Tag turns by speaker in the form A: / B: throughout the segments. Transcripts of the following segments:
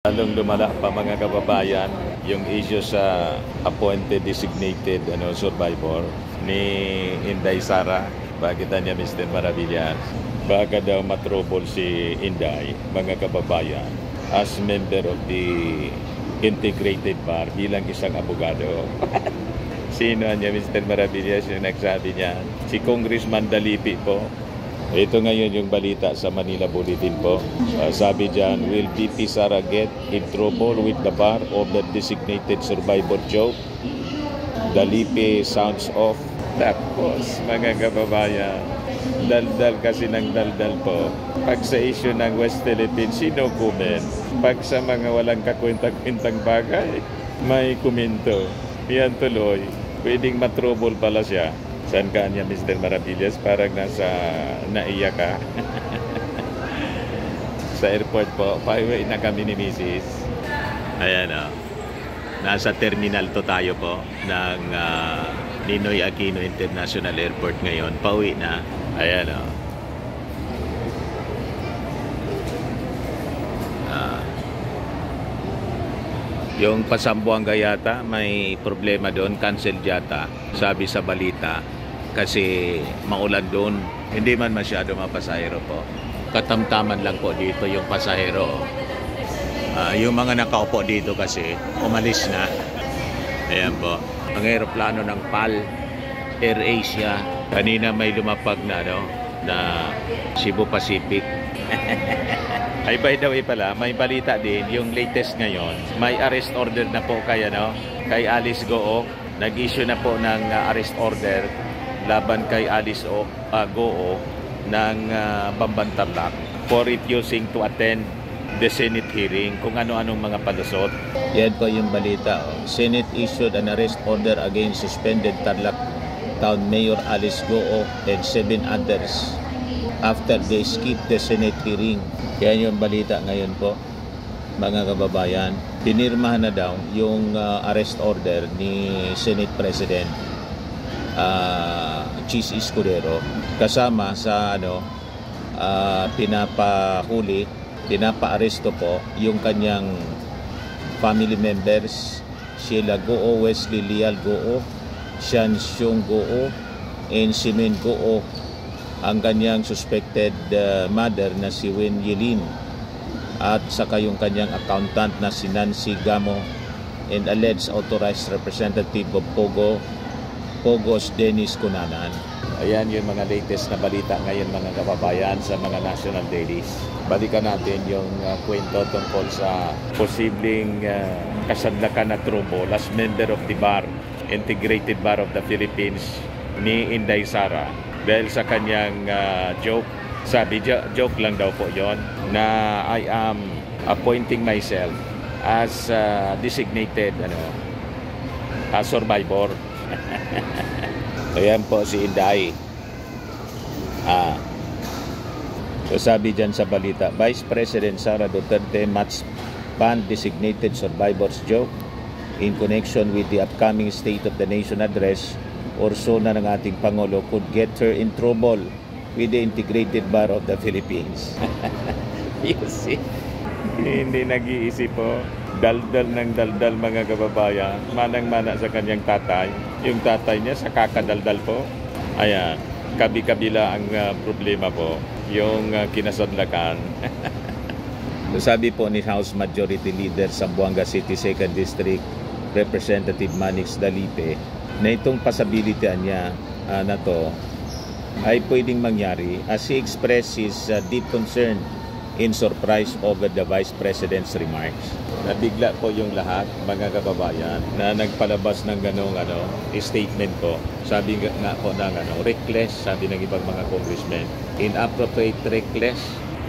A: Lalong lumala pa mga kababayan yung issue sa appointed designated survivor ni Inday Sara. Bakit niya Mr. Maravillas? Baka daw matrobol si Inday, mga kababayan, as member of the integrated bar bilang isang abogado. Sino niya Mr. Maravillas yung nagsabi niya? Si Congressman Dalipi po. Ito ngayon yung balita sa Manila Bulletin po. Sabi dyan, will VP Sara get in trouble with the bar of the designated survivor joke? Dalipi sounds off. Tapos, mga kababayan, daldal kasi ng daldal po. Pag sa issue ng West Philippines, sino comment? Pag sa mga walang kakwenta-kwentang bagay, may komento. Yan tuloy. Pwedeng matrobol pala siya. Saan ka niya, Mr. Maravillas? Parang nasa naiyak ka. Sa airport po, pauwi na kami ni Mrs. Ayan o. Nasa terminal to tayo po ng Ninoy Aquino International Airport ngayon. Pauwi na. Ayan o. Yung Pasambuanga yata, may problema doon. Cancel yata. Sabi sa balita. Kasi maulan doon. Hindi man masyado mapasahero po. Katamtaman lang po dito yung pasahero. Yung mga nakaupo dito kasi umalis na. Ayan po. Ang aeroplano ng PAL, AirAsia. Kanina may lumapag na, na Cebu Pacific. Ay, by the way pala, may balita din. Yung latest ngayon, may arrest order na po kay Alice Goong. Nag-issue na po ng arrest order laban kay Alice Goong ng Bambantarlac for refusing to attend the Senate hearing, kung ano-anong mga palusot. Yan po yung balita. Senate issued an arrest order against suspended Tarlac Town Mayor Alice Goong and 7 others after they skipped the Senate hearing. Yan yung balita ngayon po, mga kababayan. Pinirmahan na daw yung arrest order ni Senate President Chis Escudero kasama sa pinapa-aresto po yung kanyang family members, Sheila Goong, Wesley Leal Goong, Sean Xiong Goong, and Simen Goong, ang kanyang suspected mother na si Wen Yilin, at saka yung kanyang accountant na si Nancy Gamo, and alleged authorized representative of Pogos Dennis Cunanan. Ayan yung mga latest na balita ngayon, mga kababayan, sa mga national dailies. Balikan natin yung kwento tungkol sa posibleng kasadlakan na trouble as member of the bar, Integrated Bar of the Philippines, ni Inday Sara. Dahil sa kanyang joke, sabi joke lang daw po yon, na I am appointing myself as designated survivor. Ayan po si Inday. So sabi dyan sa balita, Vice President Sara Duterte must ban designated survivors joke in connection with the upcoming State of the Nation address or so na ng ating Pangulo could get her in trouble with the Integrated Bar of the Philippines. You see, hindi nag-iisip po. Daldal ng daldal, mga kababayan. Manang-mana sa kanyang tatay. Yung tatay niya sa kakadaldal po. Ayan, kabi-kabila ang problema po. Yung kinasadlakan. Sabi po ni House Majority Leader sa Zamboanga City 2nd District, Representative Manix Dalipe, na itong possibility niya na to ay pwedeng mangyari as he expressed his deep concern in surprise over the Vice President's remarks. Nabigla po yung lahat, mga kababayan, na nagpalabas ng ganong statement po. Sabi nga po ng reckless, sabi ng ibang mga congressmen, inappropriate, reckless,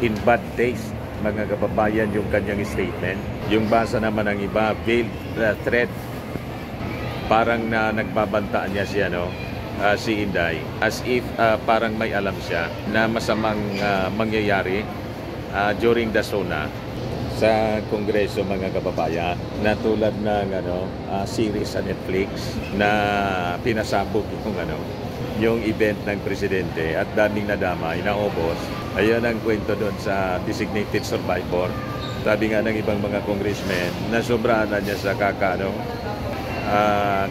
A: in bad taste, mga kababayan, yung kanyang statement. Yung basa naman ng iba, veiled threat, parang nagbabantaan niya siya, si Inday, as if parang may alam siya na masamang mangyayari during the SONA sa Kongreso, mga kababayan, na tulad ng series sa Netflix na pinasabog yung event ng presidente at daming nadamay na obos. Ayan ang kwento doon sa designated survivor. Sabi nga ng ibang mga congressmen, nasobrahan na niya sa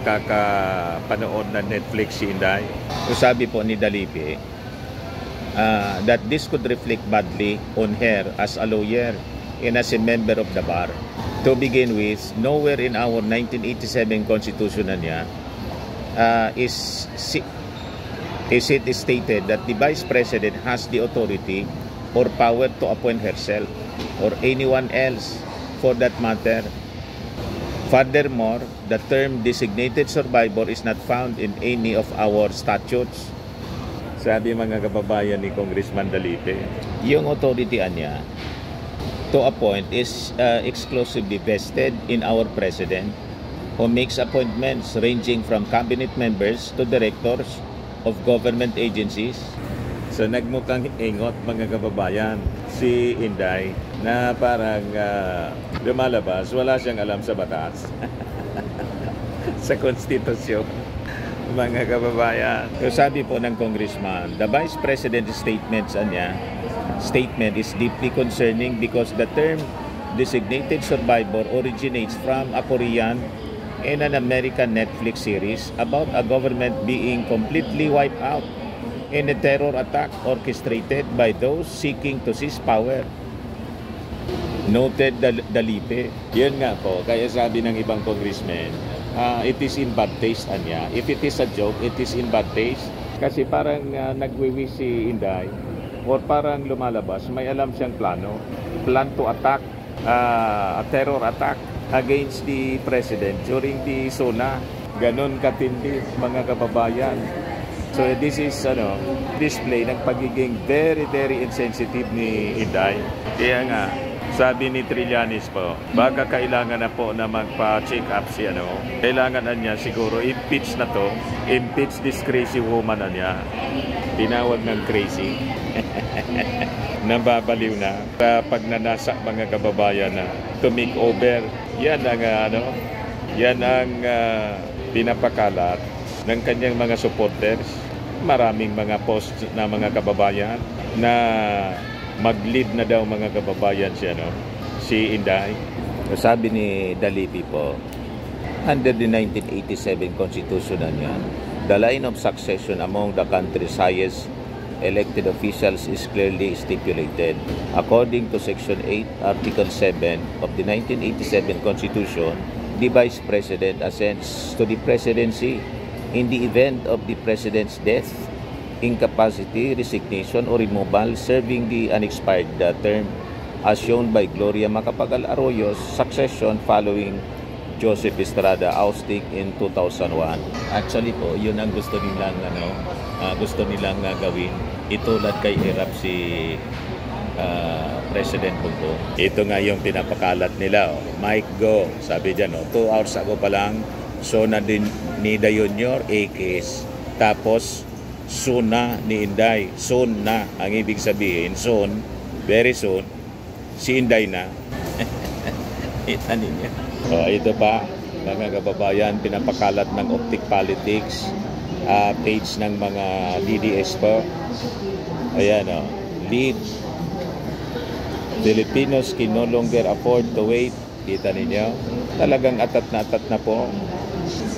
A: kakapanood ng Netflix si Inday. So sabi po ni Dalipi, that this could reflect badly on her as a lawyer and as a member of the bar. To begin with, nowhere in our 1987 Constitution na niya is it stated that the Vice President has the authority or power to appoint herself or anyone else for that matter. Furthermore, the term designated survivor is not found in any of our statutes. Sabi mga kababayan ni Congressman Dalipe, yung authority niya to appoint is exclusively vested in our President, who makes appointments ranging from cabinet members to directors of government agencies. So nagmukhang ingot mga kababayan si Inday na parang lumalabas, wala siyang alam sa batas. Sa konstitusyon, mga kababayan. So sabi po ng congressman, the Vice President's statement is deeply concerning because the term designated survivor originates from a Korean and an American Netflix series about a government being completely wiped out in a terror attack orchestrated by those seeking to seize power. Noted Dalipe. Yun nga po, kaya sabi ng ibang congressmen, it is in bad taste niya. If it is a joke, it is in bad taste. Kasi parang nagwiwi si Inday or parang lumalabas, may alam siyang plan to attack, a terror attack against the President during the SONA. Ganon katindi mga kababayan. So this is display ng pagiging very insensitive ni Inday. Kaya nga sabi ni Trillanes po, baka kailangan na po na magpa-check up si kailangan na niya siguro impeach na to, impeach this crazy woman na niya. Tinawag ng crazy. Nababaliw na pag nanasa mga kababayan na to make over. Yan ang pinapakalat ng kanyang mga supporters. Maraming mga post na mga kababayan na mag-lead na daw mga kababayan si Inday. Sabi ni Dalipi po, under the 1987 Constitution na niyan, the line of succession among the country's highest elected officials is clearly stipulated. According to Section 8, Article 7 of the 1987 Constitution, the Vice President ascends to the presidency in the event of the President's death, incapacity, resignation, or removal serving the unexpired term as shown by Gloria Macapagal Arroyo's succession following Joseph Estrada ousting in 2001. Actually po, yun ang gusto nilang gawin. Itulad kay Irap si President Bongbong. Ito nga yung pinapakalat nila. Mike Go, sabi dyan, 2 hours ago pa lang, SONA din ni Junior, A-case. Tapos, SONA ni Inday. Soon na. Ang ibig sabihin, soon, very soon, si Inday na. Kita ninyo. Ito pa, mga kababayan, pinapakalat ng Optic Politics, page ng mga DDS po. Ayan lead. Filipinos can no longer afford to wait. Kita ninyo. Talagang atat na po.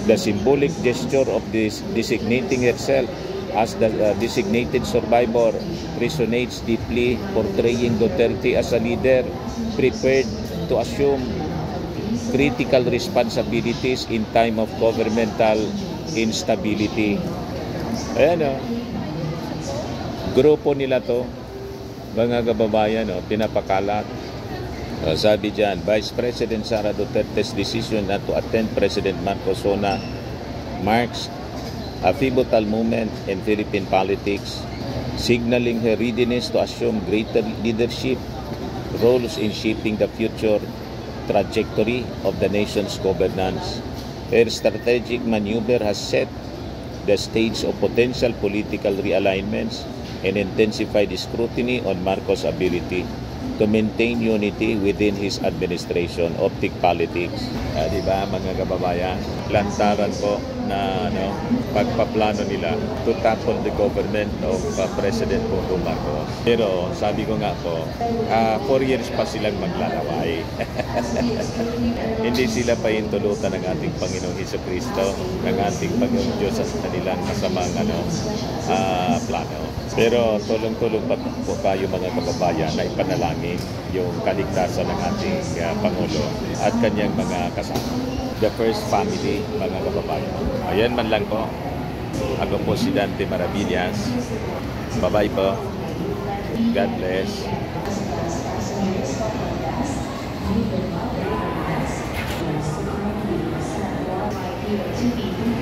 A: The symbolic gesture of this designating herself as the designated survivor resonates deeply, portraying Duterte as a leader prepared to assume critical responsibilities in time of governmental instability. Ayan grupo nila to, mga kababayan, pinapakalat. Sabi dyan, Vice President Sara Duterte's decision not to attend President Marcos SONA marks a pivotal moment in Philippine politics, signaling her readiness to assume greater leadership roles in shaping the future trajectory of the nation's governance. Her strategic maneuver has set the stage of potential political realignments and intensified scrutiny on Marcos' ability to to maintain unity within his administration, optic politics. Di ba mga kababayan? Lantaran po na pagpaplano nila to tackle the government of President Bongbong Marcos. Pero sabi ko nga po, 4 years pa silang maglalaway. Hindi sila pahintulutan ng ating Panginoong Hesukristo, ng ating Panginoong Diyos sa kanilang masamang plano. Pero tulong-tulong pa po tayo mga kababayan na ipanalangin yung kaligtasan ng ating Pangulo at kanyang mga kasama. The first family, mga kababayan. Ayan man lang po. Ako po si Dante Maravillas. Bye-bye po. God bless.
B: To be